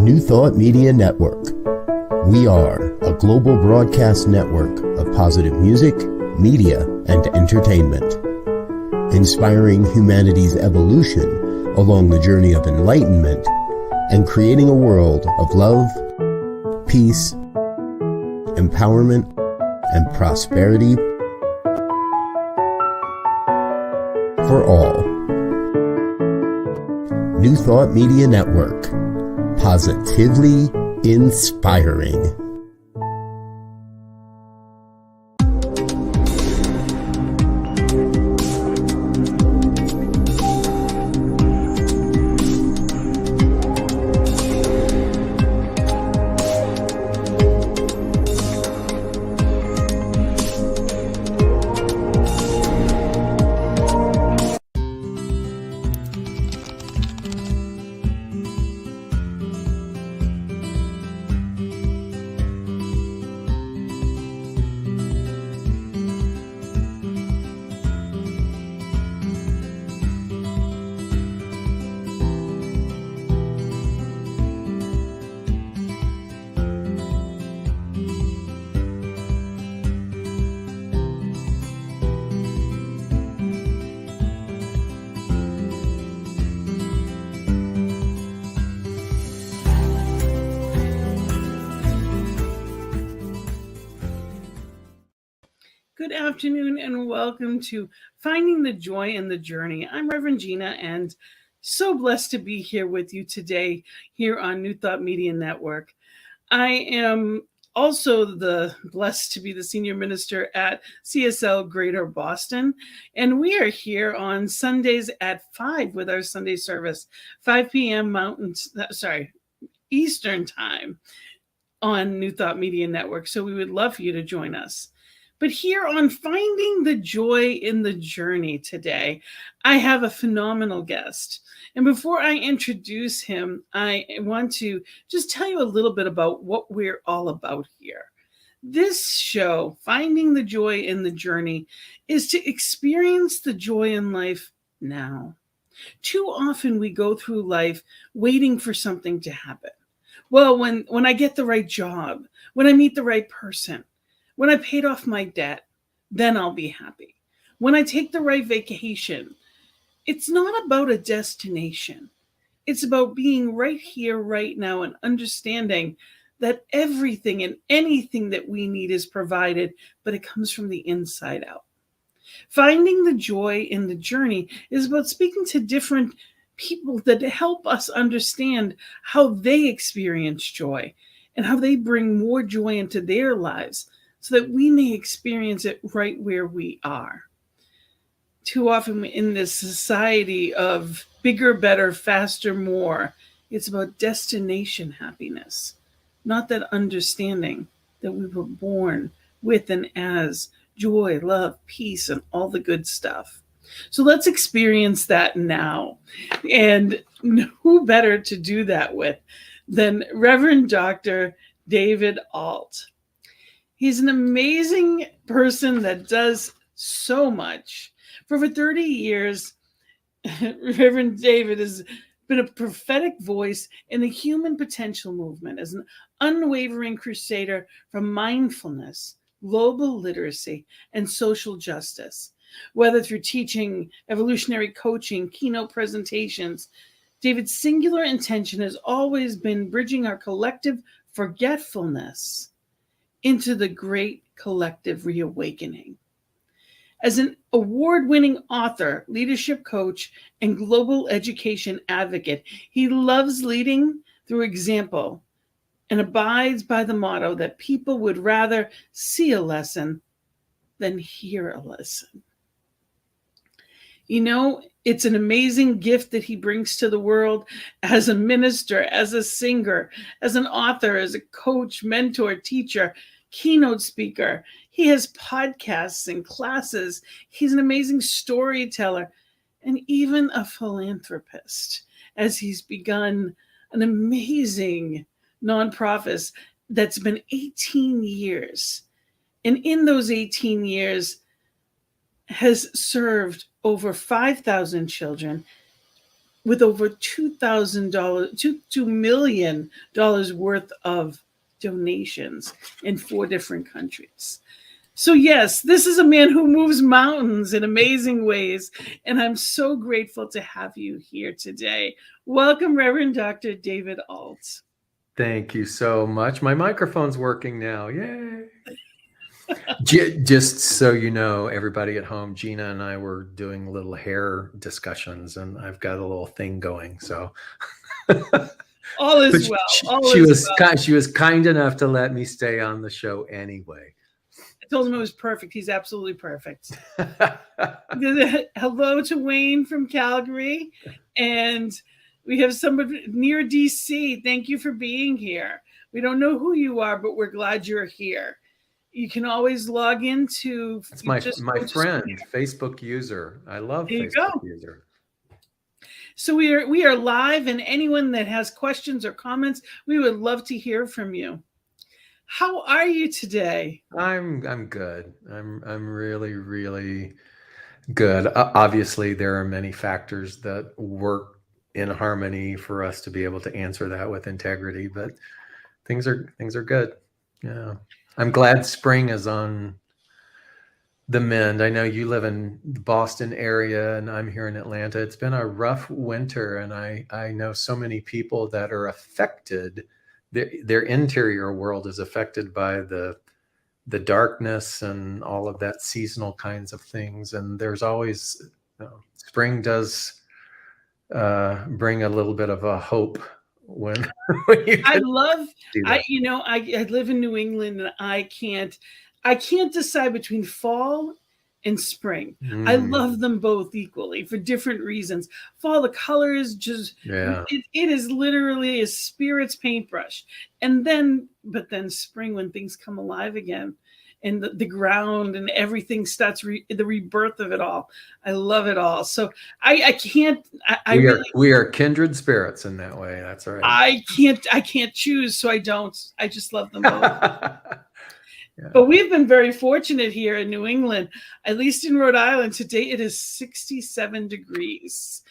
New Thought Media Network. We are a global broadcast network of positive music, media, and entertainment, inspiring humanity's evolution along the journey of enlightenment and creating a world of love, peace, empowerment, and prosperity for all. New Thought Media Network. Positively inspiring. Good afternoon and welcome to Finding the Joy in the Journey. I'm Rev Gina and so blessed to be here with you today here on New Thought Media Network. I am also blessed to be the senior minister at CSL Greater Boston, and we are here on Sundays at 5 with our Sunday service, 5 p.m. Eastern Time on New Thought Media Network. So we would love for you to join us. But here on Finding the Joy in the Journey today, I have a phenomenal guest. And before I introduce him, I want to just tell you a little bit about what we're all about here. This show, Finding the Joy in the Journey, is to experience the joy in life now. Too often we go through life waiting for something to happen. Well, when I get the right job, when I meet the right person, when I paid off my debt, then I'll be happy. When I take the right vacation, it's not about a destination. It's about being right here, right now, and understanding that everything and anything that we need is provided, but it comes from the inside out. Finding the joy in the journey is about speaking to different people that help us understand how they experience joy and how they bring more joy into their lives, so that we may experience it right where we are. Too often in this society of bigger, better, faster, more, it's about destination happiness, not that understanding that we were born with and as joy, love, peace, and all the good stuff. So let's experience that now. And who better to do that with than Rev Dr David Ault. He's an amazing person that does so much. For over 30 years, Reverend David has been a prophetic voice in the human potential movement as an unwavering crusader for mindfulness, global literacy, and social justice. Whether through teaching, evolutionary coaching, keynote presentations, David's singular intention has always been bridging our collective forgetfulness into the great collective reawakening. As an award-winning author, leadership coach, and global education advocate, he loves leading through example and abides by the motto that people would rather see a lesson than hear a lesson. You know, it's an amazing gift that he brings to the world as a minister, as a singer, as an author, as a coach, mentor, teacher, keynote speaker. He has podcasts and classes. He's an amazing storyteller and even a philanthropist, as he's begun an amazing nonprofit that's been 18 years. And in those 18 years has served over 5,000 children with over $2 million worth of donations in 4 different countries. So yes, this is a man who moves mountains in amazing ways, and I'm so grateful to have you here today. Welcome, Reverend Dr. David Ault. Thank you so much. My microphone's working now. Yay. Just so you know, everybody at home, Gina and I were doing little hair discussions, and I've got a little thing going. So all is well. She was kind enough to let me stay on the show anyway. I told him it was perfect. He's absolutely perfect. Hello to Wayne from Calgary, and we have somebody near DC. Thank you for being here. We don't know who you are, but we're glad you're here. You can always log into. It's my friend, Facebook user. I love Facebook user. So we are live, and anyone that has questions or comments, we would love to hear from you. How are you today? I'm good. I'm really, really good. Obviously, there are many factors that work in harmony for us to be able to answer that with integrity, but things are good. Yeah. I'm glad spring is on the mend. I know you live in the Boston area and I'm here in Atlanta. It's been a rough winter, and I know so many people that are affected. Their interior world is affected by the darkness and all of that seasonal kinds of things. And there's always, spring does bring a little bit of a hope when you I live in New England, and I can't decide between fall and spring. I love them both equally for different reasons. Fall, the colors just, it is literally a spirit's paintbrush. But then spring, when things come alive again, and the ground and everything starts, the rebirth of it all. I love it all. So I can't. We are kindred spirits in that way. That's right. I can't choose, so I don't. I just love them both. Yeah. But we've been very fortunate here in New England, at least in Rhode Island. Today it is 67 degrees.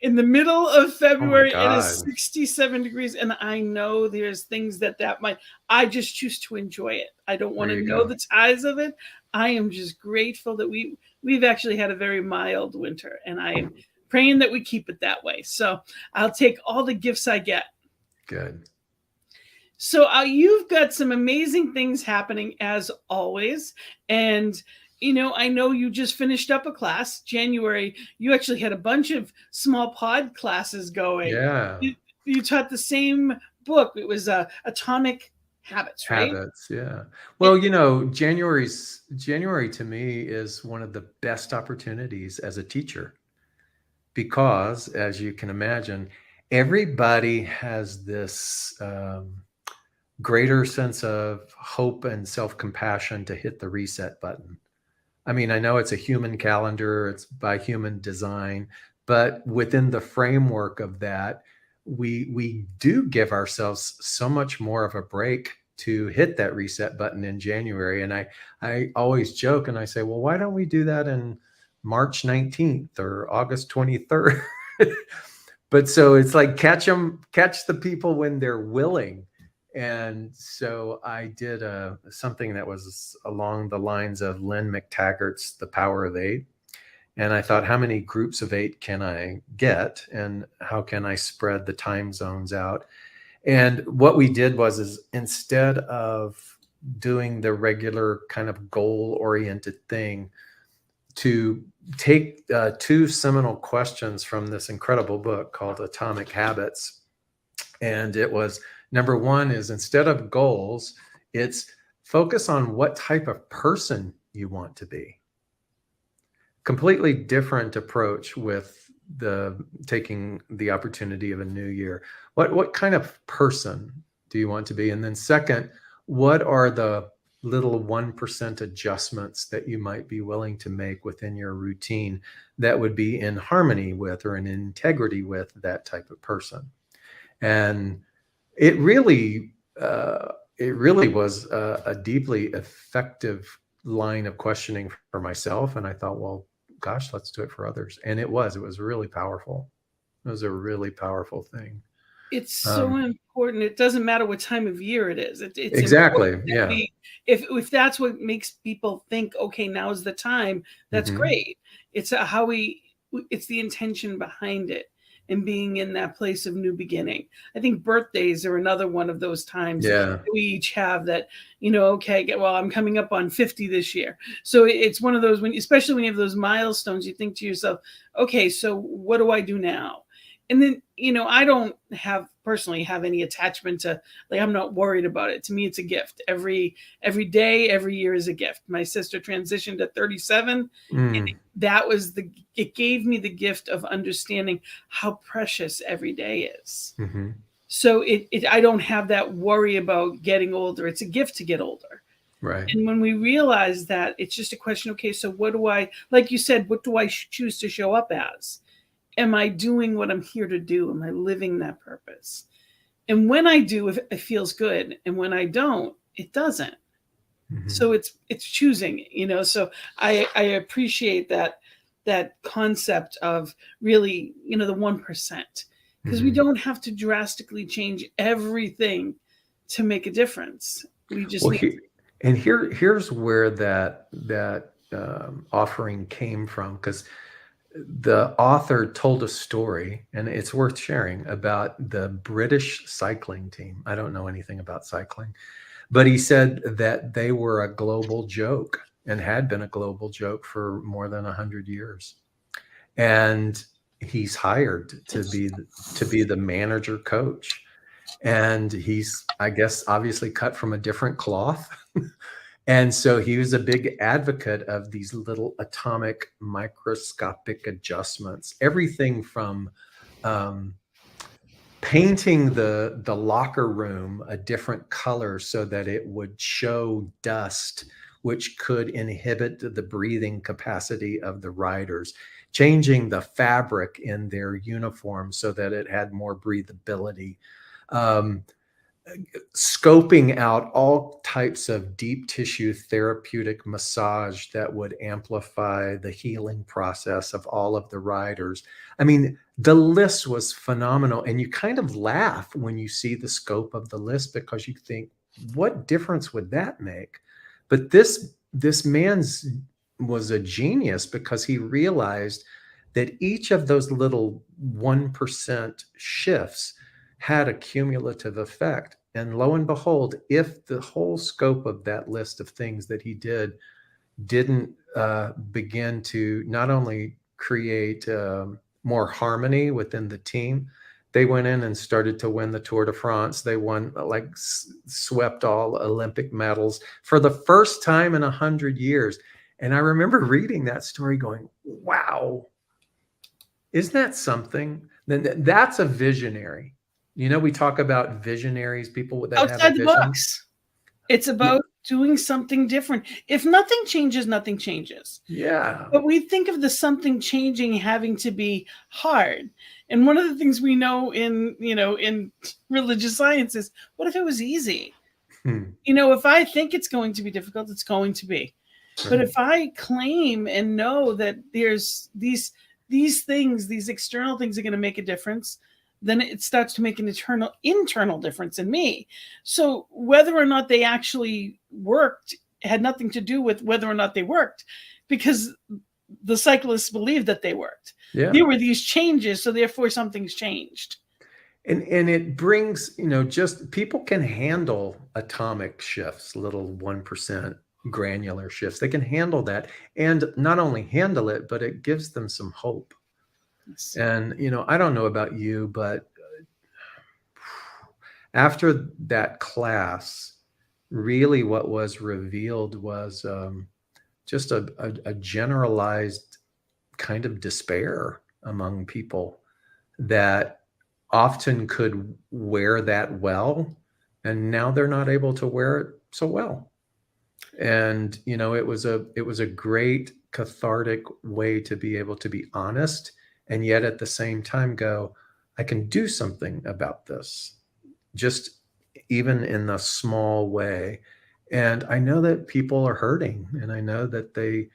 In the middle of February, it is 67 degrees. And I know there's things that might, I just choose to enjoy it. I don't want to know the ties of it. I am just grateful that we've actually had a very mild winter, and I am praying that we keep it that way. So I'll take all the gifts I get. Good. So you've got some amazing things happening as always. And, I know you just finished up a class. January, you actually had a bunch of small pod classes going. Yeah. You taught the same book. It was Atomic Habits, right? Habits, yeah. Well, January to me is one of the best opportunities as a teacher, because, as you can imagine, everybody has this greater sense of hope and self-compassion to hit the reset button. I mean, I know it's a human calendar, it's by human design, but within the framework of that, we do give ourselves so much more of a break to hit that reset button in January. And I always joke and I say, well, why don't we do that in March 19th or August 23rd? But so it's like catch the people when they're willing. And so I did something that was along the lines of Lynn McTaggart's The Power of 8. And I thought, how many groups of 8 can I get? And how can I spread the time zones out? And what we did is instead of doing the regular kind of goal-oriented thing, to take 2 seminal questions from this incredible book called Atomic Habits. And it was, number 1 is, instead of goals, it's focus on what type of person you want to be. Completely different approach with taking the opportunity of a new year. What kind of person do you want to be? And then second, what are the little 1% adjustments that you might be willing to make within your routine that would be in harmony with or in integrity with that type of person? And it really was a deeply effective line of questioning for myself. And I thought, well, gosh, let's do it for others. And it was really powerful. It was a really powerful thing. It's so important. It doesn't matter what time of year it is. It's Exactly. important that Yeah. we, if that's what makes people think, okay, now's the time, that's great. It's it's the intention behind it and being in that place of new beginning. I think birthdays are another one of those times Yeah. we each have that, okay, well, I'm coming up on 50 this year. So it's one of those, especially when you have those milestones, you think to yourself, okay, so what do I do now? And then, I don't personally have any attachment to, like, I'm not worried about it. To me, it's a gift. Every day, every year is a gift. My sister transitioned at 37. And it gave me the gift of understanding how precious every day is. So I don't have that worry about getting older. It's a gift to get older. Right. And when we realize that, it's just a question, okay, so like you said, what do I choose to show up as? Am I doing what I'm here to do? Am I living that purpose? And when I do, it feels good. And when I don't, it doesn't. So it's choosing, so I appreciate that concept of really, the 1%, because we don't have to drastically change everything to make a difference. We just here's where that offering came from, because the author told a story, and it's worth sharing, about the British cycling team. I don't know anything about cycling, but he said that they were a global joke and had been a global joke for more than 100 years. And he's hired to be the manager coach. And he's, I guess, obviously cut from a different cloth. And so he was a big advocate of these little atomic microscopic adjustments, everything from painting the locker room a different color so that it would show dust, which could inhibit the breathing capacity of the riders, changing the fabric in their uniform so that it had more breathability, scoping out all types of deep tissue therapeutic massage that would amplify the healing process of all of the riders. I mean, the list was phenomenal. And you kind of laugh when you see the scope of the list, because you think, what difference would that make? But this man's was a genius, because he realized that each of those little 1% shifts had a cumulative effect. And lo and behold, if the whole scope of that list of things that he didn't begin to not only create more harmony within the team, they went in and started to win the Tour de France. They won, swept all Olympic medals for the first time in 100 years. And I remember reading that story going, wow, isn't that something? Then that's a visionary. We talk about visionaries, people that outside have a the vision. box. It's about doing something different. If nothing changes, nothing changes. Yeah. But we think of the something changing having to be hard. And one of the things we know in religious science is, what if it was easy? If I think it's going to be difficult, it's going to be. Right. But if I claim and know that there's these things, these external things are going to make a difference, then it starts to make an internal difference in me. So whether or not they actually worked had nothing to do with whether or not they worked, because the cyclists believed that they worked. Yeah. There were these changes, so therefore something's changed. And it brings, just people can handle atomic shifts, little 1% granular shifts. They can handle that, and not only handle it, but it gives them some hope. And, I don't know about you, but after that class, really what was revealed was just a generalized kind of despair among people that often could wear that well, and now they're not able to wear it so well. And, it was a great cathartic way to be able to be honest, and yet at the same time go, I can do something about this, just even in a small way. And I know that people are hurting, and I know that they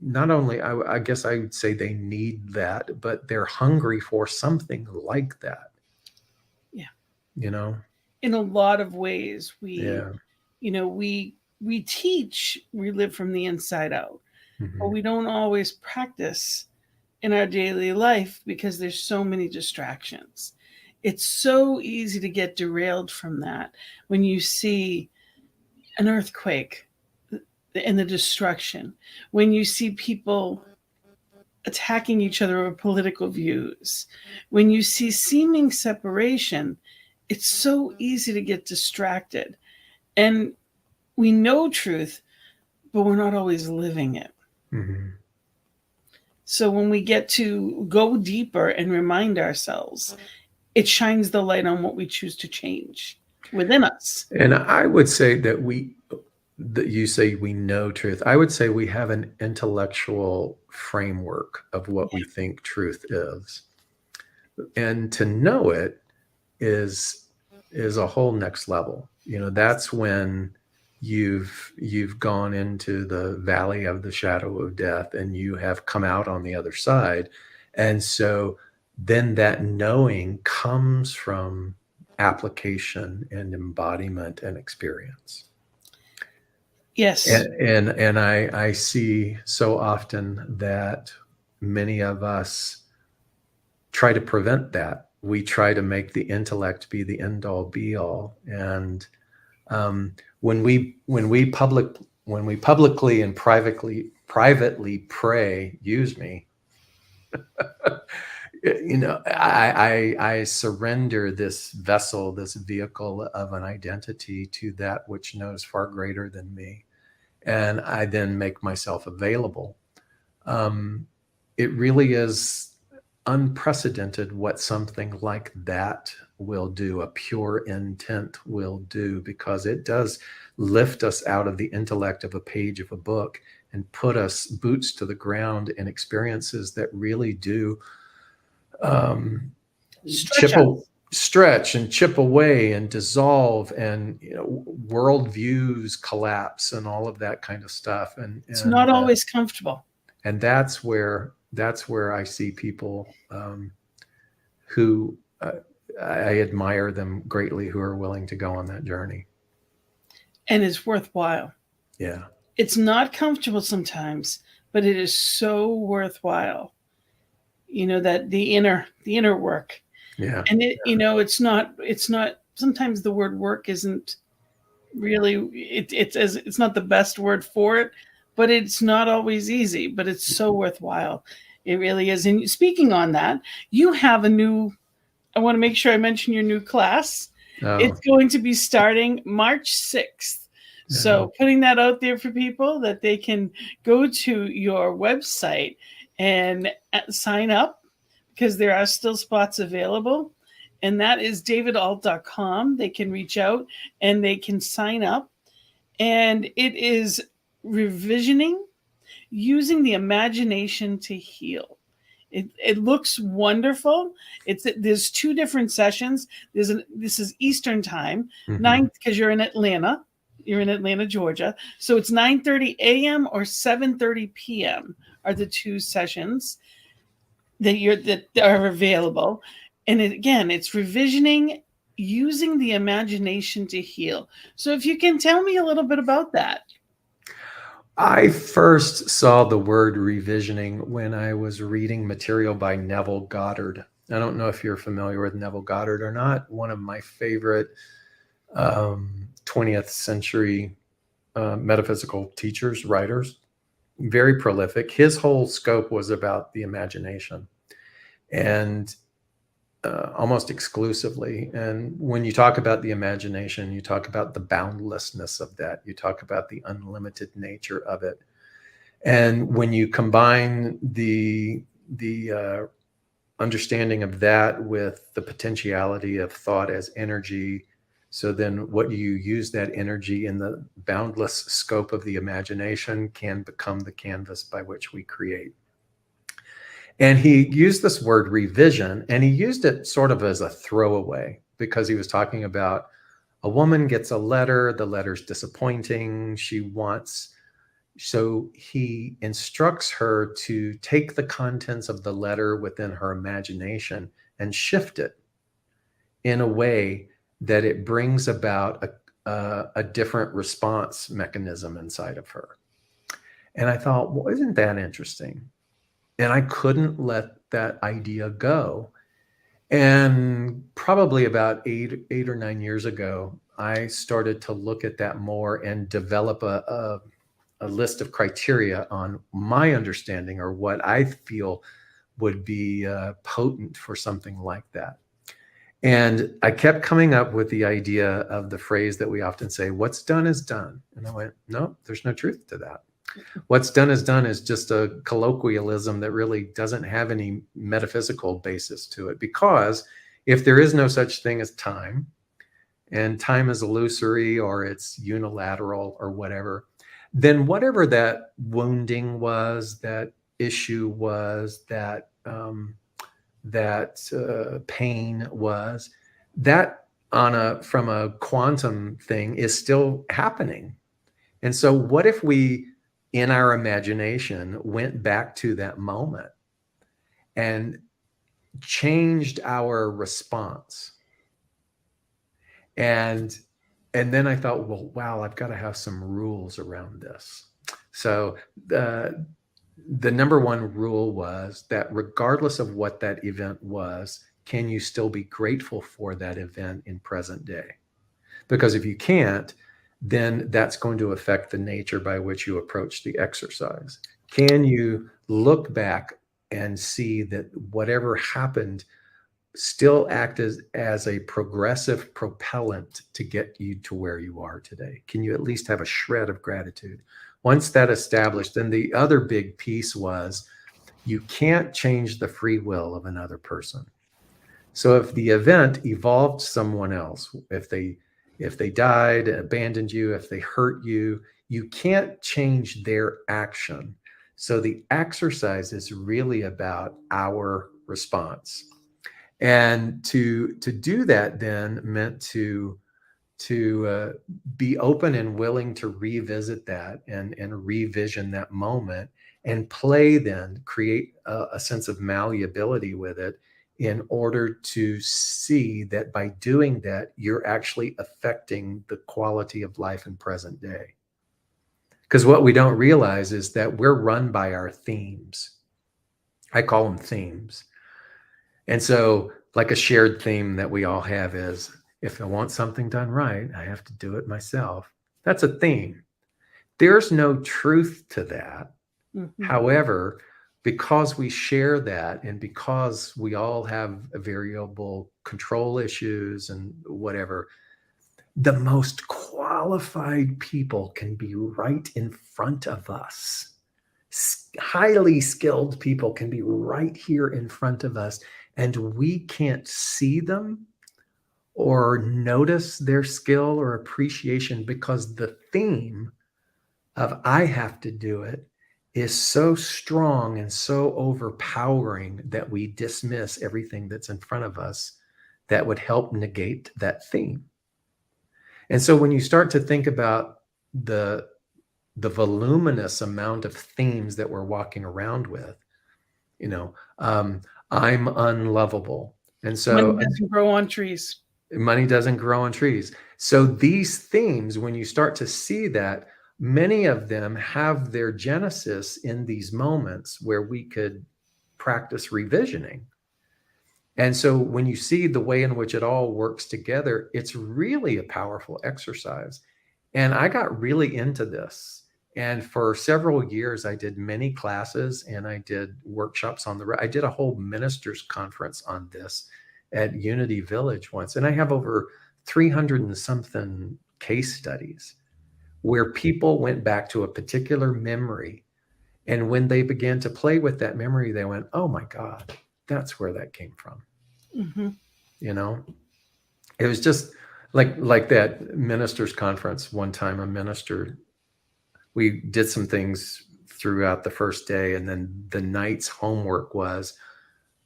not only, I guess I would say they need that, but they're hungry for something like that. Yeah. You know? In a lot of ways, Yeah. we teach, we live from the inside out, but we don't always practice in our daily life because there's so many distractions. It's so easy to get derailed from that when you see an earthquake and the destruction, when you see people attacking each other over political views, when you see seeming separation, it's so easy to get distracted. And we know truth, but we're not always living it. So when we get to go deeper and remind ourselves, it shines the light on what we choose to change within us. And I would say that you say we know truth. I would say we have an intellectual framework of what we think truth is. And to know it is a whole next level. That's when you've gone into the valley of the shadow of death and you have come out on the other side. And so then that knowing comes from application and embodiment and experience. Yes. And I see so often that many of us try to prevent that. We try to make the intellect be the end all be all. And when we publicly and privately pray, use me, I surrender this vessel, this vehicle of an identity to that which knows far greater than me. And I then make myself available. It really is unprecedented what something like that will do, a pure intent will do, because it does lift us out of the intellect of a page of a book and put us boots to the ground in experiences that really do stretch and chip away and dissolve, and world views collapse and all of that kind of stuff. And it's not always comfortable. And that's where I see people who I admire them greatly, who are willing to go on that journey. And it's worthwhile. Yeah. It's not comfortable sometimes, but it is so worthwhile. That the inner work. Yeah. And it's not sometimes the word work isn't really, it's not the best word for it, but it's not always easy, but it's so worthwhile. It really is. And speaking on that, you have I want to make sure I mention your new class. Oh. It's going to be starting March 6th. Yeah. So putting that out there for people that they can go to your website and sign up, because there are still spots available. And that is davidault.com. They can reach out and they can sign up. And it is revisioning, using the imagination to heal. It looks wonderful. There's 2 different sessions. This is Eastern time, 9, because you're in Atlanta. You're in Atlanta, Georgia. So it's 9:30 a.m. or 7:30 p.m. are the 2 sessions that are available. And it's revisioning, using the imagination to heal. So if you can tell me a little bit about that. I first saw the word revisioning when I was reading material by Neville Goddard. I don't know if you're familiar with Neville Goddard or not. One of my favorite 20th century metaphysical teachers, writers, very prolific. His whole scope was about the imagination, and almost exclusively. And when you talk about the imagination, you talk about the boundlessness of that. You talk about the unlimited nature of it. And when you combine the understanding of that with the potentiality of thought as energy, so then what you use that energy in the boundless scope of the imagination can become the canvas by which we create. And he used this word revision, and he used it sort of as a throwaway, because he was talking about a woman gets a letter, the letter's disappointing, she wants So he instructs her to take the contents of the letter within her imagination and shift it in a way that it brings about a different response mechanism inside of her. And I thought, well, isn't that interesting? And I couldn't let that idea go. And probably about eight or 9 years ago, I started to look at that more and develop a list of criteria on my understanding, or what I feel would be potent for something like that. And I kept coming up with the idea of the phrase that we often say, what's done is done. And I went, no, there's no truth to that. What's done is just a colloquialism that really doesn't have any metaphysical basis to it. Because if there is no such thing as time, and time is illusory or it's unilateral or whatever, then whatever that wounding was, that issue was, that pain was, that from a quantum thing is still happening. And so what if we, in our imagination, went back to that moment and changed our response? And then I thought, well, wow, I've got to have some rules around this. So the number one rule was that regardless of what that event was, can you still be grateful for that event in present day? Because if you can't, then that's going to affect the nature by which you approach the exercise. Can you look back and see that whatever happened still act as a progressive propellant to get you to where you are today? Can you at least have a shred of gratitude? Once that established, then the other big piece was you can't change the free will of another person. So if the event evolved someone else, if they died, abandoned you, if they hurt you, you can't change their action. So the exercise is really about our response. And to do that then meant to be open and willing to revisit that and revision that moment and play, then create a sense of malleability with it, in order to see that by doing that, you're actually affecting the quality of life in present day. Because what we don't realize is that we're run by our themes. I call them themes. And so, like a shared theme that we all have is, if I want something done right, I have to do it myself. That's a theme. There's no truth to that. Mm-hmm. However, because we share that, and because we all have variable control issues and whatever, the most qualified people can be right in front of us. Highly skilled people can be right here in front of us, and we can't see them or notice their skill or appreciation because the theme of I have to do it is so strong and so overpowering that we dismiss everything that's in front of us that would help negate that theme. And so when you start to think about the voluminous amount of themes that we're walking around with, I'm unlovable. And so money doesn't grow on trees. Money doesn't grow on trees. So these themes, when you start to see that, many of them have their genesis in these moments where we could practice revisioning. And so when you see the way in which it all works together, it's really a powerful exercise. And I got really into this. And for several years, I did many classes and I did workshops on I did a whole ministers conference on this at Unity Village once. And I have over 300 and something case studies where people went back to a particular memory. And when they began to play with that memory, they went, oh my God, that's where that came from. Mm-hmm. It was just like that ministers conference. One time a minister, we did some things throughout the first day. And then the night's homework was,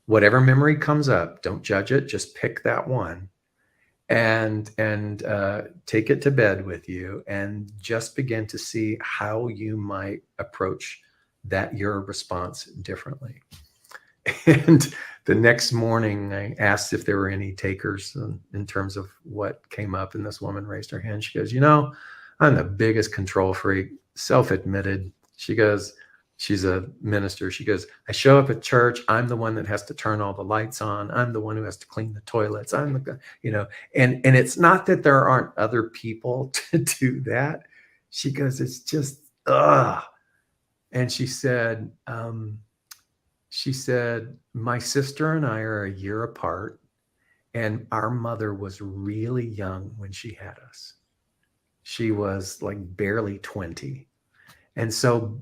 whatever memory comes up, don't judge it, just pick that one and take it to bed with you and just begin to see how you might approach your response differently. And the next morning I asked if there were any takers in terms of what came up, and this woman raised her hand. She goes, I'm the biggest control freak, self-admitted. She goes, she's a minister. She goes, I show up at church. I'm the one that has to turn all the lights on. I'm the one who has to clean the toilets. I'm the, and it's not that there aren't other people to do that. She goes, it's just, ugh. And she said, my sister and I are a year apart, and our mother was really young when she had us. She was like barely 20. And so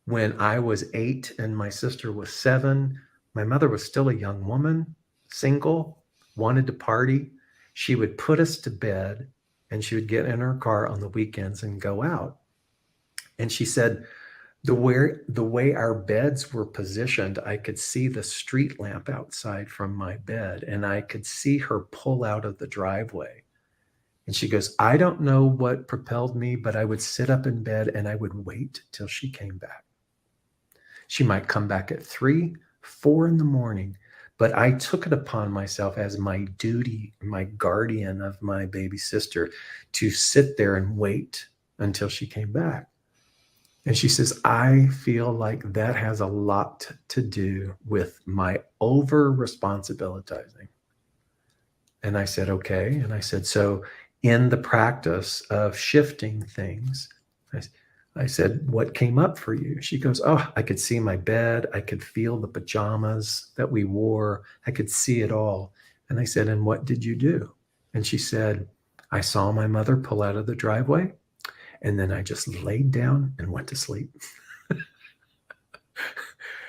when I was 8 and my sister was 7, my mother was still a young woman, single, wanted to party. She would put us to bed and she would get in her car on the weekends and go out. And she said, the way our beds were positioned, I could see the street lamp outside from my bed, and I could see her pull out of the driveway. And she goes, I don't know what propelled me, but I would sit up in bed and I would wait till she came back. She might come back at 3, 4 in the morning, but I took it upon myself as my duty, my guardian of my baby sister, to sit there and wait until she came back. And she says, I feel like that has a lot to do with my over responsibilitizing. And I said, okay. And I said, so in the practice of shifting things, I said, what came up for you? She goes, oh, I could see my bed. I could feel the pajamas that we wore. I could see it all. And I said, and what did you do? And she said, I saw my mother pull out of the driveway, and then I just laid down and went to sleep.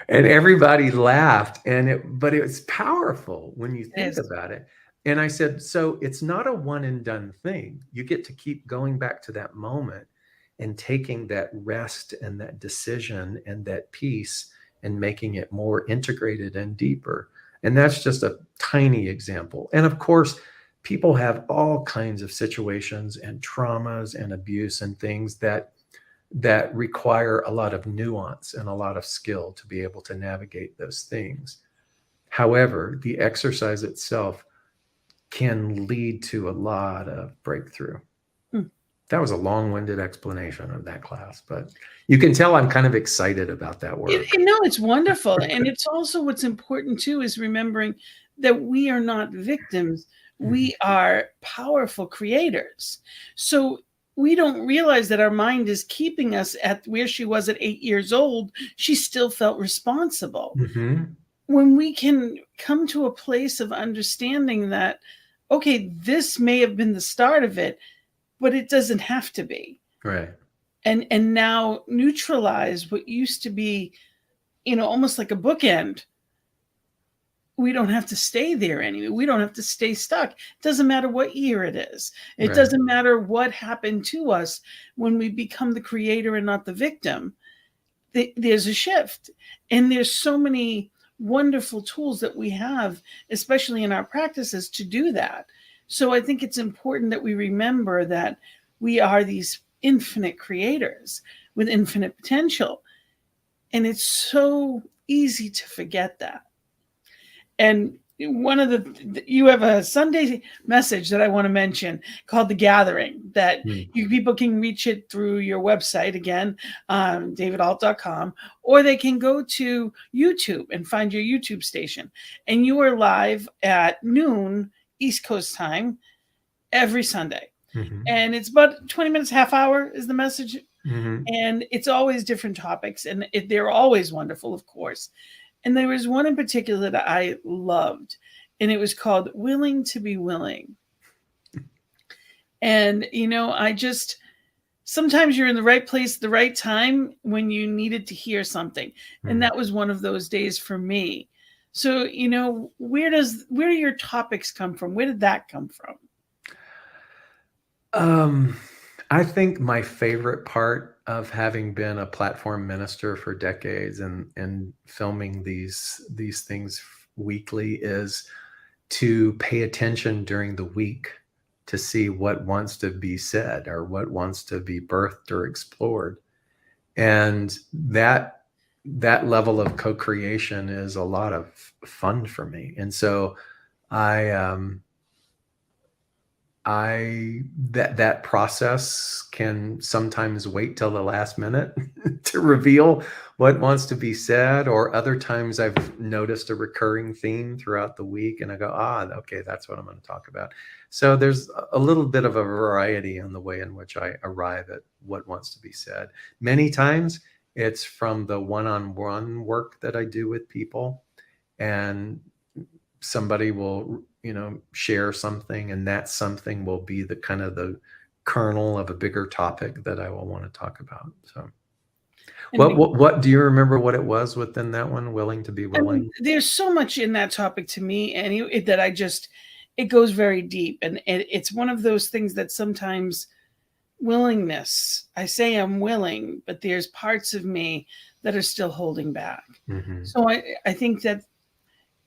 And everybody laughed, but it was powerful when you think about it. And I said, so it's not a one and done thing. You get to keep going back to that moment and taking that rest and that decision and that peace and making it more integrated and deeper. And that's just a tiny example. And of course, people have all kinds of situations and traumas and abuse and things that require a lot of nuance and a lot of skill to be able to navigate those things. However, the exercise itself can lead to a lot of breakthrough. That was a long-winded explanation of that class, but you can tell I'm kind of excited about that work. No, it's wonderful. And it's also what's important too is remembering that we are not victims. We are powerful creators. So we don't realize that our mind is keeping us at where she was at 8 years old. She still felt responsible. When we can come to a place of understanding that, okay, this may have been the start of it, but it doesn't have to be. Right. And now neutralize what used to be, almost like a bookend. We don't have to stay there anymore. We don't have to stay stuck. It doesn't matter what year it is. It doesn't matter what happened to us when we become the creator and not the victim. There's a shift. And there's so many wonderful tools that we have, especially in our practices, to do that. So I think it's important that we remember that we are these infinite creators with infinite potential. And it's so easy to forget that. And you have a Sunday message that I want to mention called The Gathering, that you people can reach it through your website, again, davidault.com, or they can go to YouTube and find your YouTube station. And you are live at noon East Coast time every Sunday. And it's about 20 minutes, half hour is the message. And it's always different topics, and they're always wonderful, of course. And there was one in particular that I loved, and it was called Willing to Be Willing. And, sometimes you're in the right place at the right time when you needed to hear something. And that was one of those days for me. So, where do your topics come from? Where did that come from? I think my favorite part of having been a platform minister for decades and filming these things weekly is to pay attention during the week to see what wants to be said or what wants to be birthed or explored. And that level of co-creation is a lot of fun for me. And so that process can sometimes wait till the last minute to reveal what wants to be said, or other times I've noticed a recurring theme throughout the week and I go, okay, that's what I'm going to talk about. So there's a little bit of a variety in the way in which I arrive at what wants to be said. Many times it's from the one-on-one work that I do with people, and somebody will, share something, and that something will be the kind of the kernel of a bigger topic that I will want to talk about. So what do you remember what it was within that one, willing to be willing? I mean, there's so much in that topic to me, and it goes very deep, and it's one of those things that sometimes willingness, I say I'm willing, but there's parts of me that are still holding back. Mm-hmm. So I think that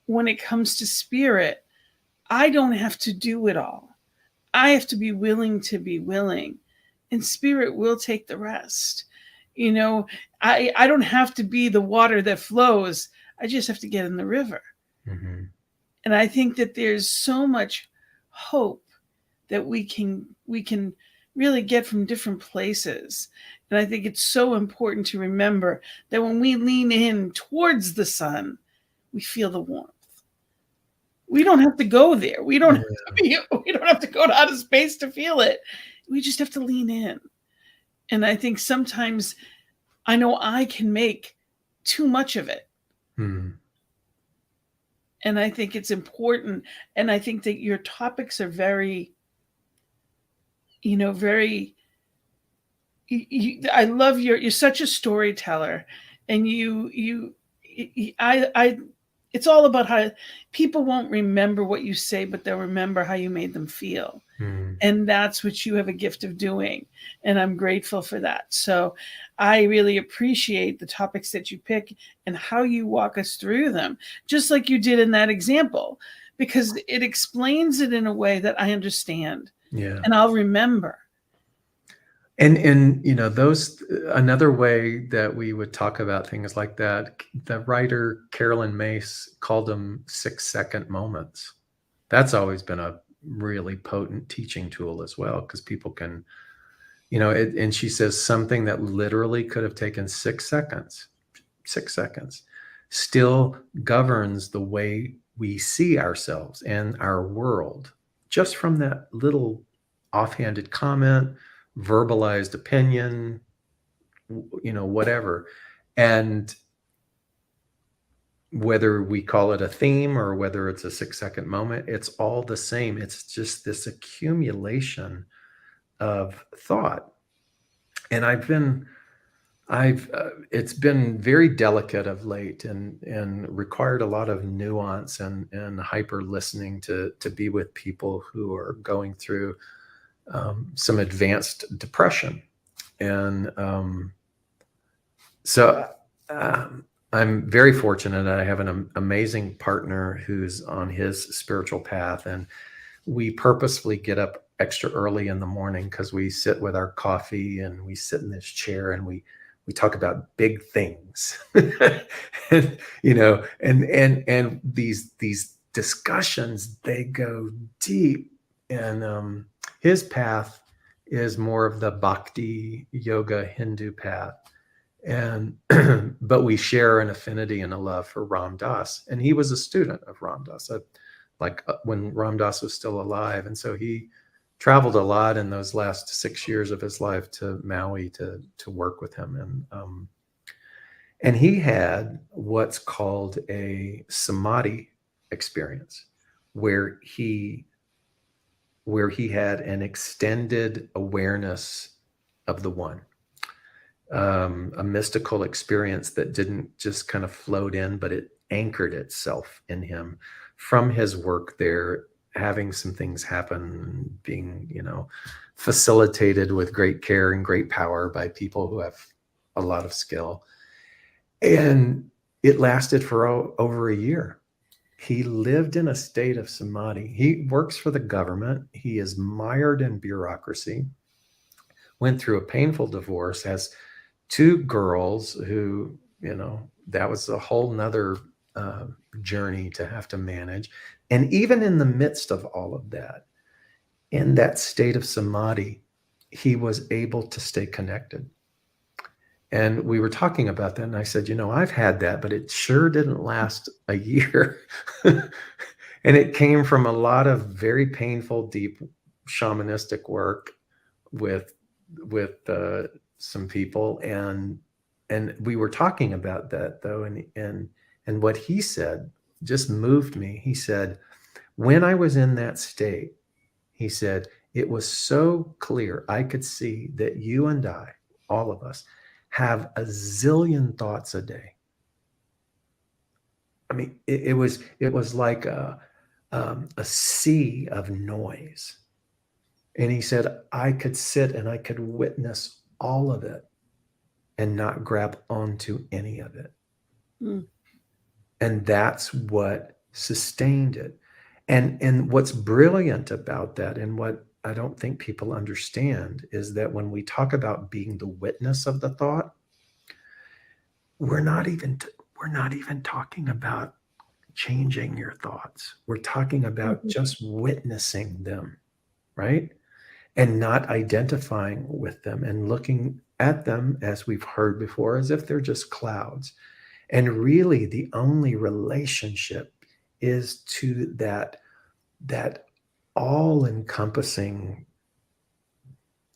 when it comes to spirit, I don't have to do it all. I have to be willing to be willing, and spirit will take the rest. I don't have to be the water that flows. I just have to get in the river. Mm-hmm. And I think that there's so much hope that we can really get from different places. And I think it's so important to remember that when we lean in towards the we feel the warmth. We don't have to go there. We don't have to go to outer space to feel it. We just have to lean in. And I think sometimes I know I can make too much of it. Mm. And I think it's important. And I think that your topics are very, I love you're such a storyteller, and it's all about how people won't remember what you say, but they'll remember how you made them feel. Mm. And that's what you have a gift of doing. And I'm grateful for that. So I really appreciate the topics that you pick and how you walk us through them, just like you did in that example, because it explains it in a way that I understand. Yeah. And I'll remember. And those, another way that we would talk about things like that, the writer Carolyn Mace called them 6-second moments. That's always been a really potent teaching tool as well, because people can, and she says something that literally could have taken 6 seconds still governs the way we see ourselves and our world, just from that little offhanded comment, verbalized opinion, whatever. And whether we call it a theme or whether it's a 6-second moment, it's all the same. It's just this accumulation of thought. And it's been very delicate of late and required a lot of nuance and hyper listening to be with people who are going through some advanced depression. And so I'm very fortunate that I have an amazing partner who's on his spiritual path. And we purposefully get up extra early in the morning because we sit with our coffee and we sit in this chair and we talk about big things. and these discussions, they go deep. And his path is more of the bhakti yoga Hindu path. And but we share an affinity and a love for Ram Dass. And he was a student of Ram Dass, when Ram Dass was still alive. And so he traveled a lot in those last 6 years of his life to Maui to work with him. And he had what's called a samadhi experience, where he had an extended awareness of the one, a mystical experience that didn't just kind of float in, but it anchored itself in him from his work there, having some things happen, being, facilitated with great care and great power by people who have a lot of skill. And it lasted for over a year. He lived in a state of samadhi. He works for the government. He is mired in bureaucracy, went through a painful divorce, has two girls who, that was a whole nother journey to have to manage. And even in the midst of all of that, in that state of samadhi, he was able to stay connected. And we were talking about that. And I said, I've had that, but it sure didn't last a year. And it came from a lot of very painful, deep shamanistic work with some people. And we were talking about that though. And what he said just moved me. He said, when I was in that state, he said, it was so clear. I could see that you and I, all of us, have a zillion thoughts a day. I mean, it was like a sea of noise. And he said, I could sit and I could witness all of it and not grab onto any of it. Mm. And that's what sustained it. And what's brilliant about that, and what I don't think people understand, is that when we talk about being the witness of the thought, we're not even talking about changing your thoughts. We're talking about just witnessing them, right? And not identifying with them and looking at them, as we've heard before, as if they're just clouds. And really the only relationship is to that all-encompassing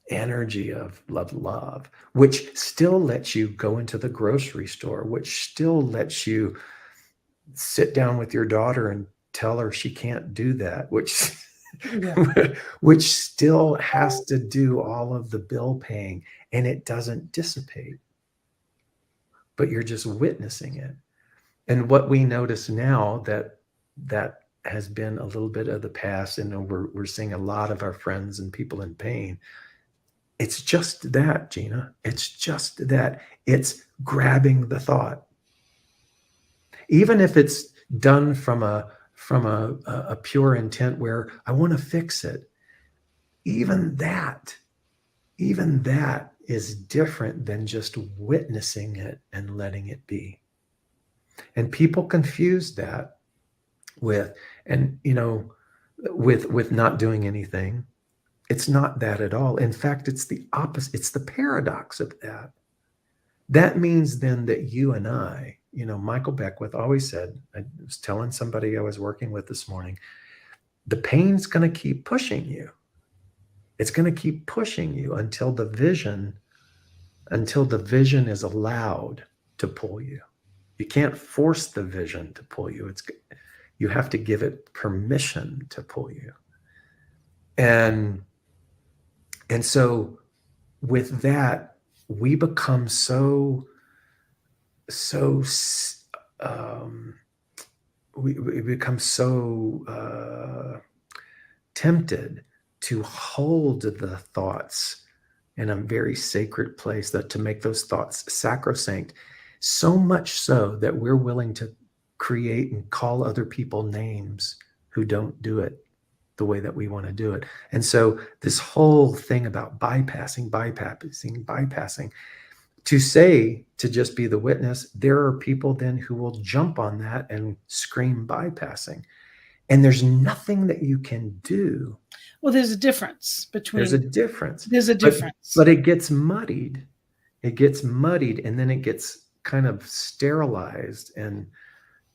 energy of love, which still lets you go into the grocery store, which still lets you sit down with your daughter and tell her she can't do that, which which still has to do all of the bill paying, and it doesn't dissipate, but you're just witnessing it. And what we notice now that has been a little bit of the past, and we're seeing a lot of our friends and people in pain. It's just that, Gina. It's just that. It's grabbing the thought. Even if it's done from a pure intent where I want to fix it, even that is different than just witnessing it and letting it be. And people confuse that with not doing anything. It's not that at all. In fact, it's the opposite. It's the paradox of that. That means then that you and I, Michael Beckwith always said, I was telling somebody I was working with this morning, the pain's going to keep pushing you. It's going to keep pushing you until the vision is allowed to pull you. You can't force the vision to pull you. You have to give it permission to pull you. And so with that, we become we become so tempted to hold the thoughts in a very sacred place, that to make those thoughts sacrosanct, so much so that we're willing to create and call other people names who don't do it the way that we want to do it. And so this whole thing about bypassing, to just be the witness, there are people then who will jump on that and scream bypassing. And there's nothing that you can do. Well, there's a difference between. There's a difference. But it gets muddied. It gets muddied, and then it gets kind of sterilized and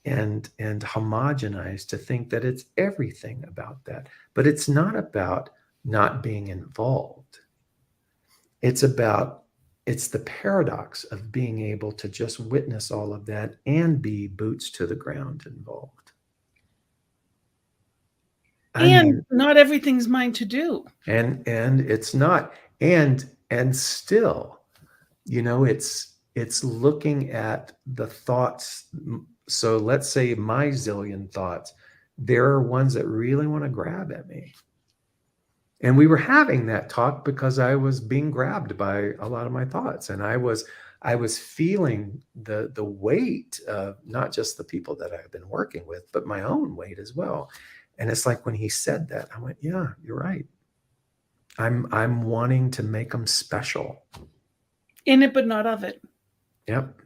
homogenized to think that it's everything about that. But it's not about not being involved. It's the paradox of being able to just witness all of that and be boots to the ground involved. Not everything's mine to do. And it's not. And still, it's looking at the thoughts. So let's say my zillion thoughts, there are ones that really want to grab at me. And we were having that talk because I was being grabbed by a lot of my thoughts, and I was I was feeling the weight of not just the people that I've been working with, but my own weight as well. And it's like when he said that, I went, yeah, you're right. I'm wanting to make them special. In it, but not of it. Yep.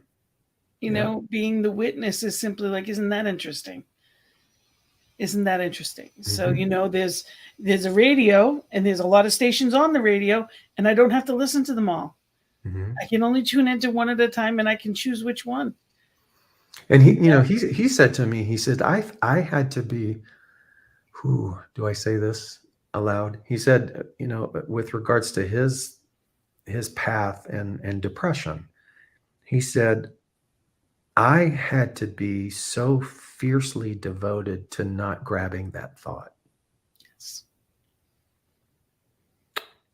You know, being the witness is simply like, isn't that interesting? Isn't that interesting? So, you know, there's a radio and there's a lot of stations on the radio, and I don't have to listen to them all. I can only tune into one at a time, and I can choose which one. And he said to me, he said, I had to be, who do I say this aloud? He said, with regards to his path and depression, he said, I had to be so fiercely devoted to not grabbing that thought. Yes.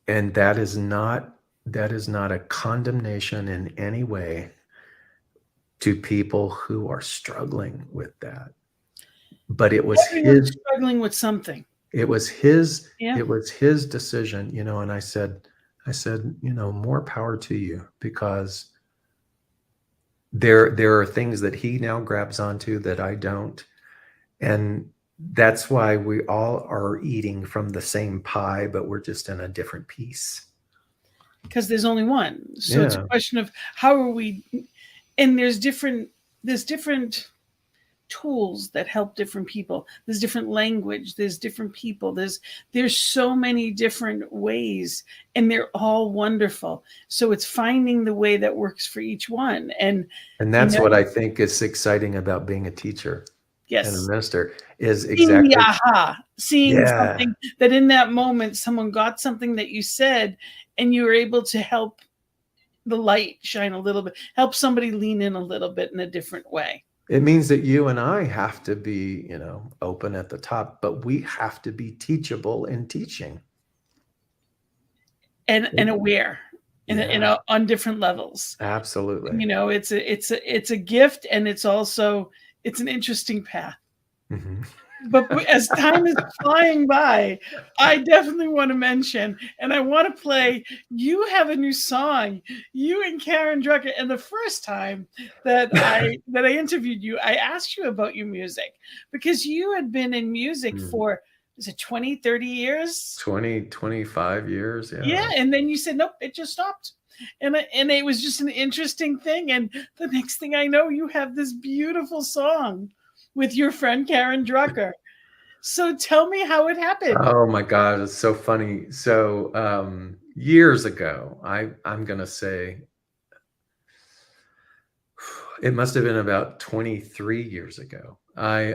And that is not a condemnation in any way to people who are struggling with that. But it was Everyone's struggling with something. It was his decision, and I said, more power to you, because there are things that he now grabs onto that I don't. And that's why we all are eating from the same pie, but we're just in a different piece. Because there's only one. So it's a question of how are we, and there's different tools that help different people. There's different language, there's different people, there's so many different ways, and they're all wonderful. So it's finding the way that works for each one. And that's what I think is exciting about being a teacher. Yes. And a minister is exactly seeing something that in that moment someone got something that you said, and you were able to help the light shine a little bit, help somebody lean in a little bit in a different way. It means that you and I have to be, open at the top, but we have to be teachable in teaching. And aware on different levels. Absolutely. It's a gift, and it's an interesting path. Mm-hmm. But as time is flying by, I definitely want to mention, and I want to play, you have a new song, you and Karen Drucker. And the first time that I interviewed you, I asked you about your music, because you had been in music for, is it 20, 30 years? 20, 25 years. Yeah. Yeah. And then you said, nope, it just stopped. And it was just an interesting thing. And the next thing I know, you have this beautiful song with your friend Karen Drucker. So tell me how it happened. Oh my God, it's so funny. So years ago, I'm gonna say it must have been about 23 years ago. I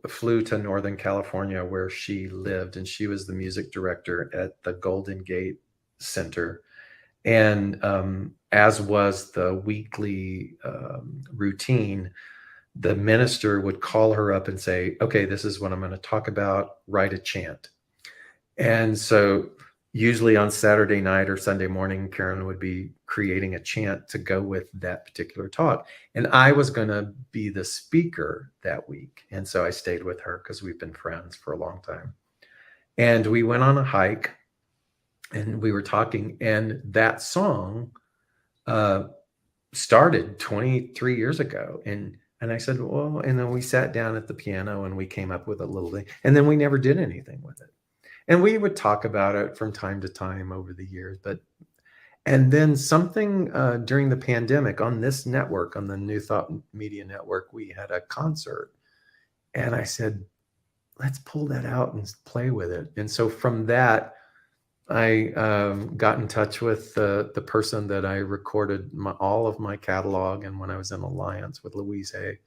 flew to Northern California, where she lived, and she was the music director at the Golden Gate Center. And as was the weekly routine, the minister would call her up and say, okay, this is what I'm going to talk about, write a chant. And so usually on Saturday night or Sunday morning, Karen would be creating a chant to go with that particular talk. And I was going to be the speaker that week. And so I stayed with her because we've been friends for a long time. And we went on a hike and we were talking, and that song started 23 years ago. And I said, well, and then we sat down at the piano and we came up with a little thing, and then we never did anything with it. And we would talk about it from time to time over the years. And then something during the pandemic on this network, on the New Thought Media Network, we had a concert. And I said, let's pull that out and play with it. And so from that, I got in touch with the person that I recorded all of my catalog, and when I was in Alliance with Louise Hay,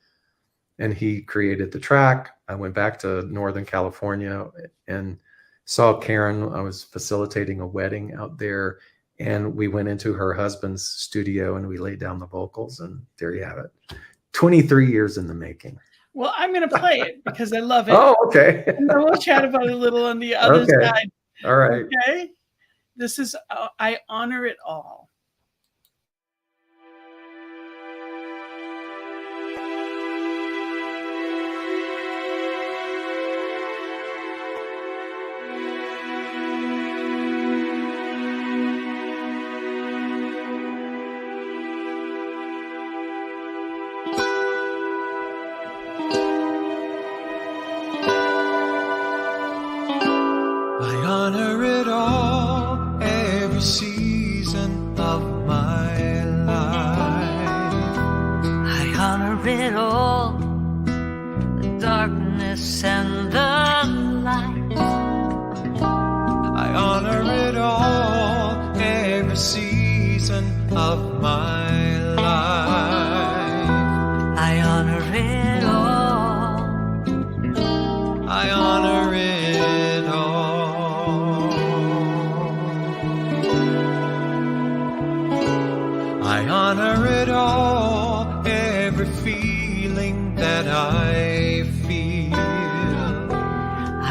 and he created the track. I went back to Northern California and saw Karen. I was facilitating a wedding out there, and we went into her husband's studio and we laid down the vocals, and there you have it. 23 years in the making. Well, I'm going to play it because I love it. Oh, okay. And then we'll chat about it a little on the other side. All right. Okay. This is, I honor it all. all, the darkness and the light. I honor it all, every season of my life. I honor it all. I honor it all. I honor it all, every feeling that I feel.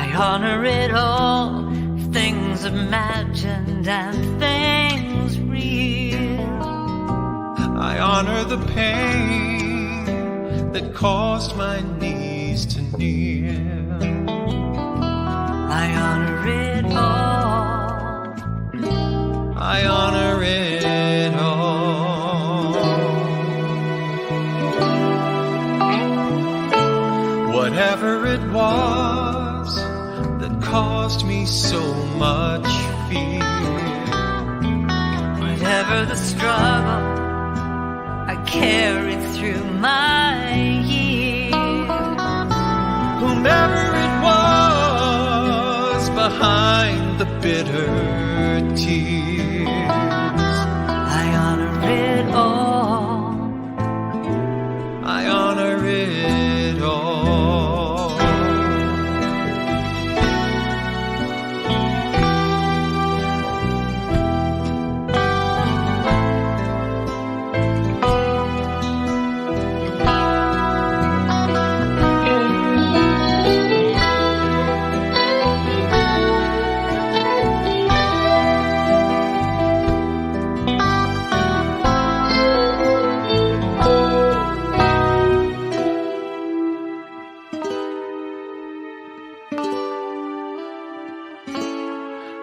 I honor it all, things imagined and things real. I honor the pain that caused my knees to kneel. I honor it all. I honor it all. Whatever it was that caused me so much fear, Whatever the struggle I carried through my years, whomever it was behind the bitter tears, I honor it all. I honor it all.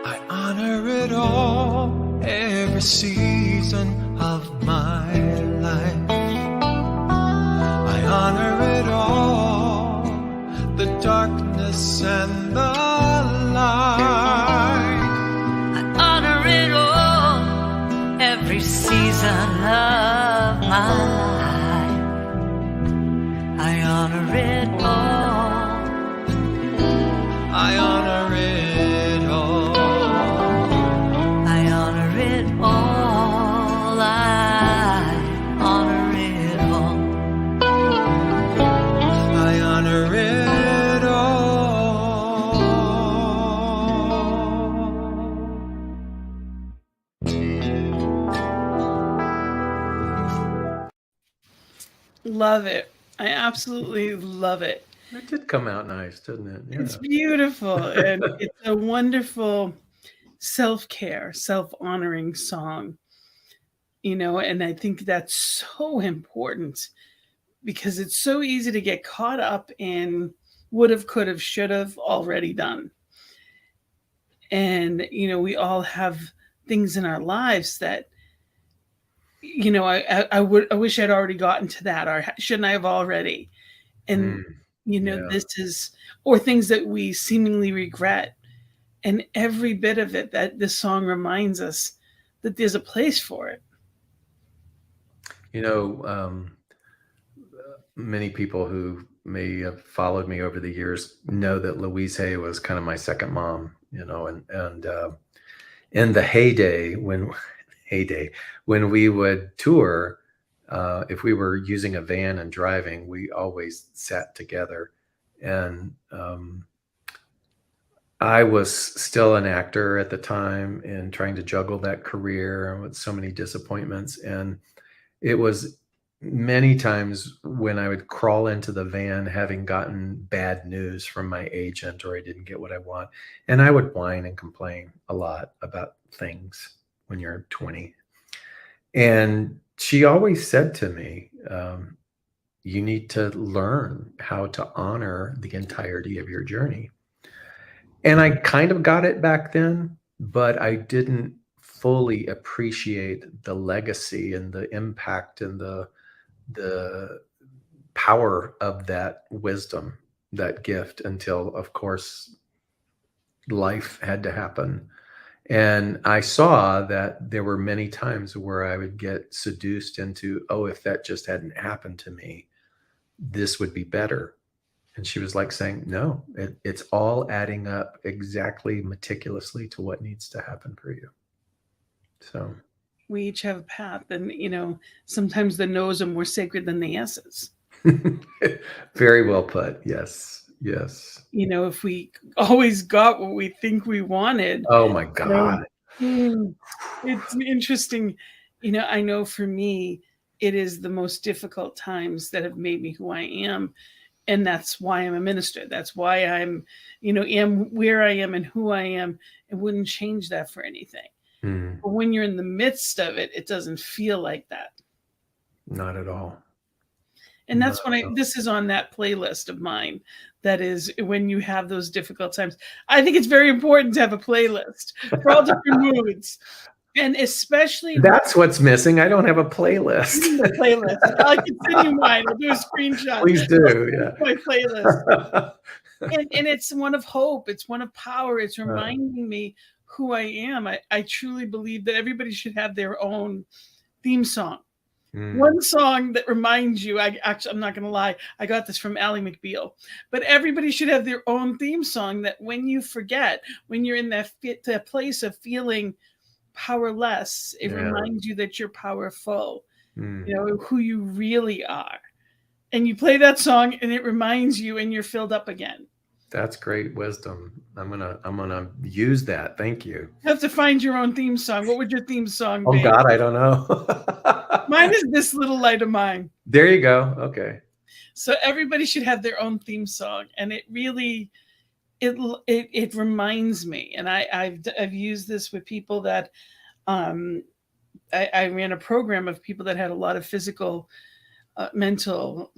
I honor it all, every season of my life. I honor it all, the darkness and the light. I honor it all, every season of my life. I honor it all. I honor it all. I honor it all. I honor it all. I honor it all. Love it. I absolutely love it. It did come out nice, didn't it? Yeah. It's beautiful, and it's a wonderful self-care, self-honoring song. And I think that's so important because it's so easy to get caught up in would have, could have, should have, already done. And, we all have things in our lives that, I wish I'd already gotten to that, or shouldn't I have already? And, yeah. this is, or things that we seemingly regret. And every bit of it, that this song reminds us that there's a place for it. Many people who may have followed me over the years know that Louise Hay was kind of my second mom, and in the heyday when we would tour, if we were using a van and driving, we always sat together. And I was still an actor at the time and trying to juggle that career with so many disappointments. And it was many times when I would crawl into the van having gotten bad news from my agent, or I didn't get what I want. And I would whine and complain a lot about things when you're 20. And she always said to me, you need to learn how to honor the entirety of your journey. And I kind of got it back then, but I didn't fully appreciate the legacy and the impact and the power of that wisdom, that gift, until, of course, life had to happen. And I saw that there were many times where I would get seduced into, oh, if that just hadn't happened to me, this would be better. And she was like saying, no, it's all adding up exactly meticulously to what needs to happen for you. So we each have a path, and sometimes the no's are more sacred than the yeses. very well put. Yes. If we always got what we think we wanted. Oh my God. It's interesting. I know for me, it is the most difficult times that have made me who I am. And that's why I'm a minister. That's why I'm, am where I am and who I am, and wouldn't change that for anything. But when you're in the midst of it, it doesn't feel like that. Not at all. And that's when this is on that playlist of mine. That is when you have those difficult times. I think it's very important to have a playlist for all different moods. And especially that's what's missing. I don't have a playlist. I can send you mine. I'll do a screenshot. Please do. Yeah. My playlist. and it's one of hope. It's one of power. It's reminding me who I am. I truly believe that everybody should have their own theme song. One song that reminds you. I'm not going to lie. I got this from Ally McBeal. But everybody should have their own theme song that when you forget, when you're in that place of feeling powerless, it reminds you that you're powerful. Who you really are. And you play that song and it reminds you, and you're filled up again. That's great wisdom. I'm gonna use that. Thank you. You have to find your own theme song. What would your theme song be? Oh God, I don't know. Mine is This Little Light of Mine. There you go. Okay. So everybody should have their own theme song, and it really, it reminds me. And I've used this with people that, I ran a program of people that had a lot of physical, mental,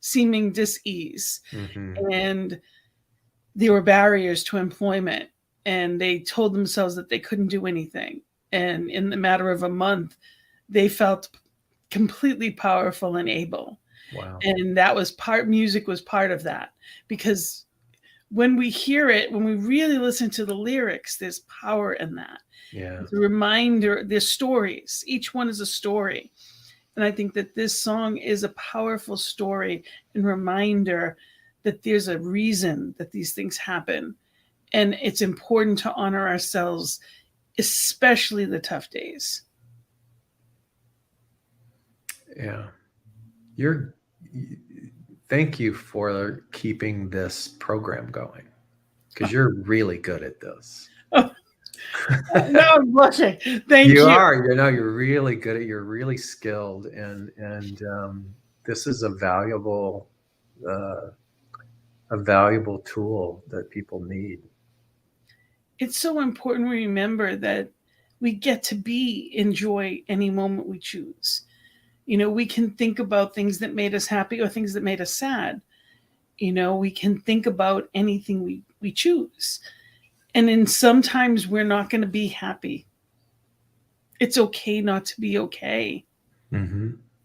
seeming dis-ease, and there were barriers to employment, and they told themselves that they couldn't do anything. And in the matter of a month, they felt completely powerful and able. Wow. And that was music was part of that, because when we hear it, when we really listen to the lyrics, there's power in that. Yeah. It's a reminder, there's stories. Each one is a story. And I think that this song is a powerful story and reminder that there's a reason that these things happen. And it's important to honor ourselves, especially the tough days. Yeah. Thank you for keeping this program going, because you're really good at this. No, I'm blushing. Thank you. You are. You're really good at it. You're really skilled, and this is a valuable tool that people need. It's so important we remember that we get to enjoy any moment we choose. We can think about things that made us happy or things that made us sad. We can think about anything we choose. And then sometimes we're not going to be happy. It's okay not to be okay.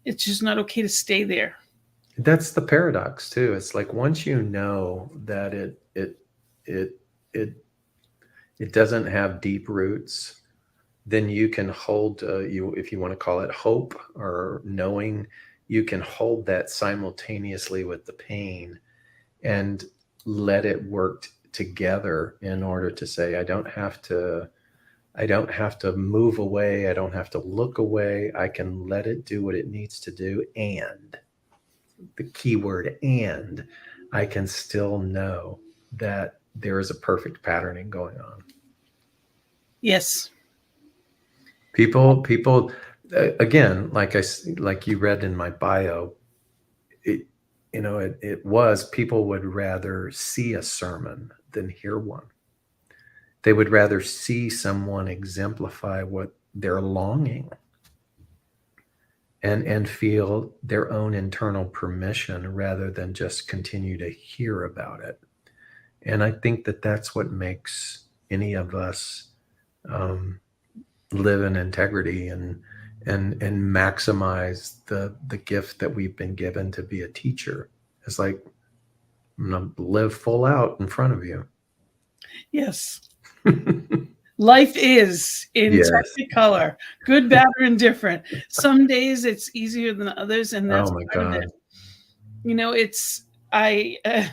It's just not okay to stay there. That's the paradox too. It's like once you know that it doesn't have deep roots, then you can hold if you want to call it hope or knowing, you can hold that simultaneously with the pain and let it work together in order to say, I don't have to move away. I don't have to look away. I can let it do what it needs to do. And the key word, and I can still know that there is a perfect patterning going on. Yes. People, again, like you read in my bio, it was people would rather see a sermon than hear one. They would rather see someone exemplify what they're longing and feel their own internal permission rather than just continue to hear about it. And I think that that's what makes any of us live in integrity and maximize the gift that we've been given to be a teacher. It's like, I'm going to live full out in front of you. Yes. Life is in Yes. Technicolor, good, bad, or indifferent. Some days it's easier than others, and that's Oh my part of God. it.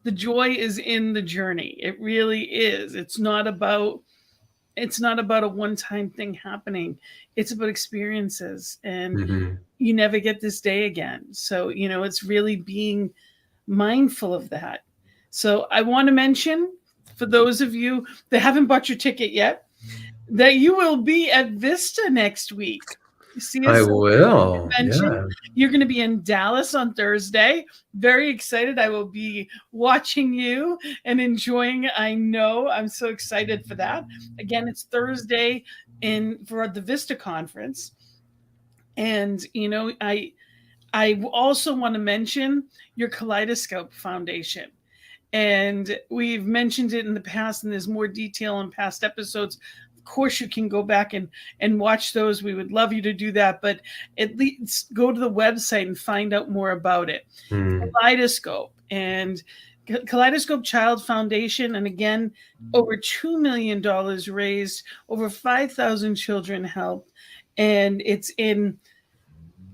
The joy is in the journey. It really is. It's not about a one-time thing happening. It's about experiences, and Mhm. you never get this day again. So, it's really being mindful of that. So I want to mention, for those of you that haven't bought your ticket yet, that you will be at Vista next week. You see I us will. convention. Yeah. You're going to be in Dallas on Thursday. Very excited. I will be watching you and enjoying. I know. I'm so excited for that. Again, it's Thursday for the Vista conference. And I also want to mention your Kaleidoscope Foundation. And we've mentioned it in the past, and there's more detail in past episodes. Of course, you can go back and watch those. We would love you to do that, but at least go to the website and find out more about it. Mm. Kaleidoscope and Kaleidoscope Child Foundation. And again, over $2 million raised, over 5,000 children helped. And it's in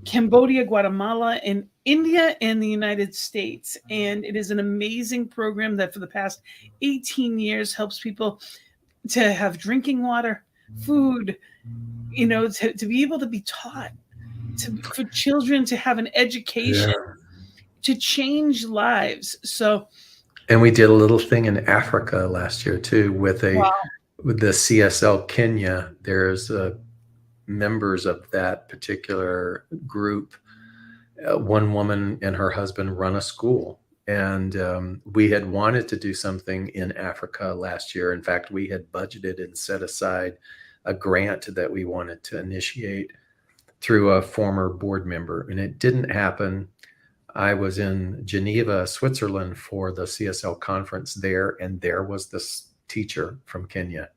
Cambodia, Guatemala, and India, and the United States. And it is an amazing program that for the past 18 years helps people to have drinking water, food, to be able to be taught, for children to have an education, to change lives. So, and we did a little thing in Africa last year too with wow. with the CSL Kenya. There's members of that particular group. One woman and her husband run a school, and we had wanted to do something in Africa last year. In fact, we had budgeted and set aside a grant that we wanted to initiate through a former board member, and it didn't happen. I was in Geneva, Switzerland for the CSL conference there, and there was this teacher from Kenya.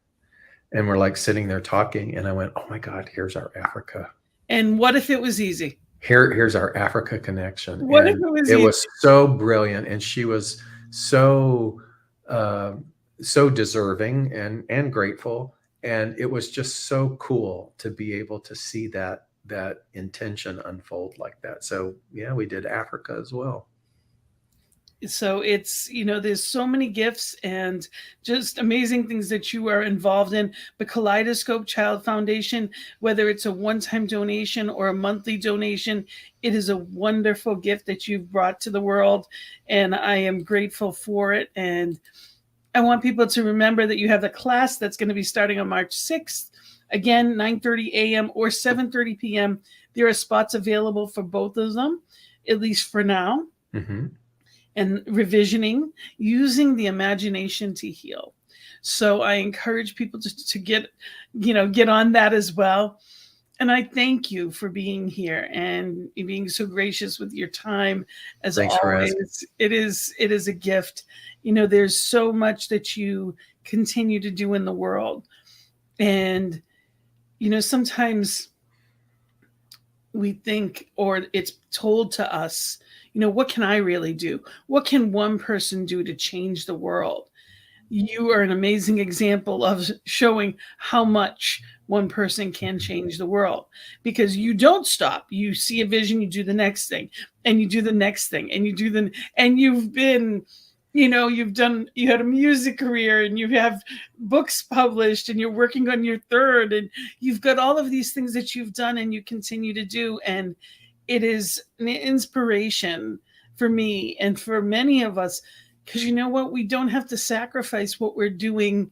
And we're like sitting there talking, and I went, oh my God, here's our Africa. And what if it was easy? Here's our Africa connection. What and if it was it easy? was so brilliant, and she was so so deserving and grateful, and it was just so cool to be able to see that intention unfold like that. So yeah, we did Africa as well. So it's, there's so many gifts and just amazing things that you are involved in. The Kaleidoscope Child Foundation, whether it's a one-time donation or a monthly donation, it is a wonderful gift that you've brought to the world, and I am grateful for it. And I want people to remember that you have the class that's going to be starting on March 6th. Again, 9:30 a.m. or 7:30 p.m. There are spots available for both of them, at least for now. Mm-hmm. And revisioning, using the imagination to heal. So I encourage people to get on that as well. And I thank you for being here and being so gracious with your time. As Thanks for always, asking. it is a gift. There's so much that you continue to do in the world. And, sometimes we think, or it's told to us, what can I really do? What can one person do to change the world? You are an amazing example of showing how much one person can change the world, because you don't stop. You see a vision, you do the next thing, and you do the next thing, and you've been, you had a music career, and you have books published, and you're working on your third, and you've got all of these things that you've done and you continue to do. And it is an inspiration for me and for many of us, because you know what? We don't have to sacrifice what we're doing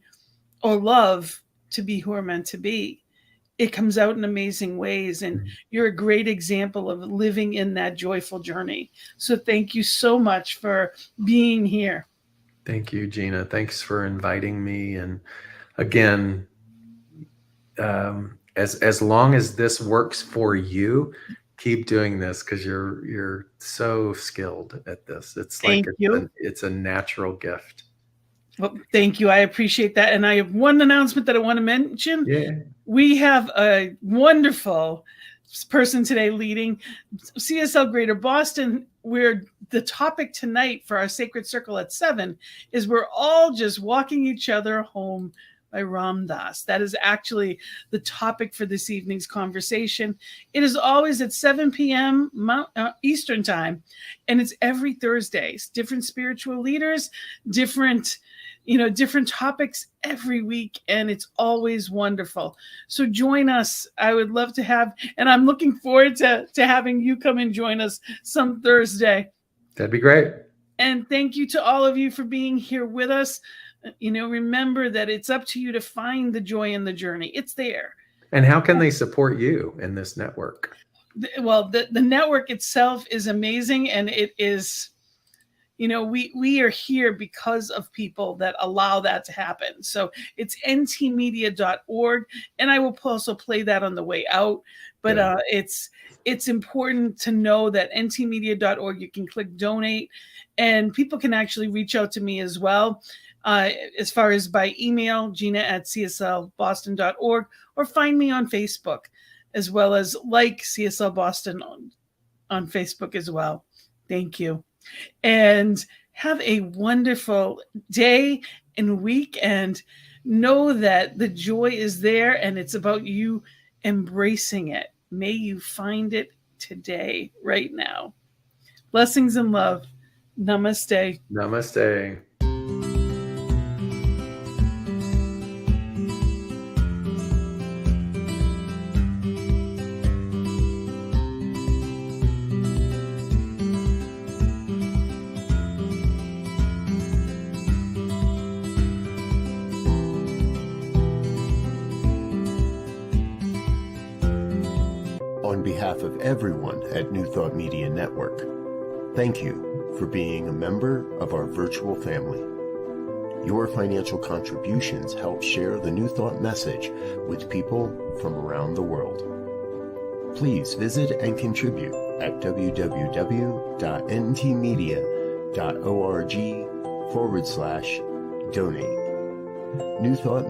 or love to be who we're meant to be. It comes out in amazing ways, and you're a great example of living in that joyful journey. So thank you so much for being here. Thank you, Gina. Thanks for inviting me. And again, as long as this works for you, keep doing this, because you're so skilled at this. It's like it's a natural gift. Well, thank you. I appreciate that. And I have one announcement that I want to mention. Yeah. We have a wonderful person today leading CSL Greater Boston, where the topic tonight for our Sacred Circle at 7 is we're all just walking each other home by Ram Dass. That is actually the topic for this evening's conversation. It is always at 7 p.m. Eastern time, and it's every Thursday. Different spiritual leaders, different topics every week, and it's always wonderful. So join us. I would love to have, and I'm looking forward to having you come and join us some Thursday. That'd be great. And thank you to all of you for being here with us. Remember that it's up to you to find the joy in the journey. It's there. And how can they support you in this network? Well, the network itself is amazing, and it is, we are here because of people that allow that to happen. So it's ntmedia.org, and I will also play that on the way out. But it's important to know that ntmedia.org, you can click donate, and people can actually reach out to me as well, as far as by email, gina@cslboston.org, or find me on Facebook, as well as like CSL Boston on Facebook as well. Thank you. And have a wonderful day and week, and know that the joy is there, and it's about you embracing it. May you find it today, right now. Blessings and love. Namaste. Namaste. On behalf of everyone at New Thought Media Network, thank you for being a member of our virtual family. Your financial contributions help share the New Thought message with people from around the world. Please visit and contribute at www.ntmedia.org/donate. New Thought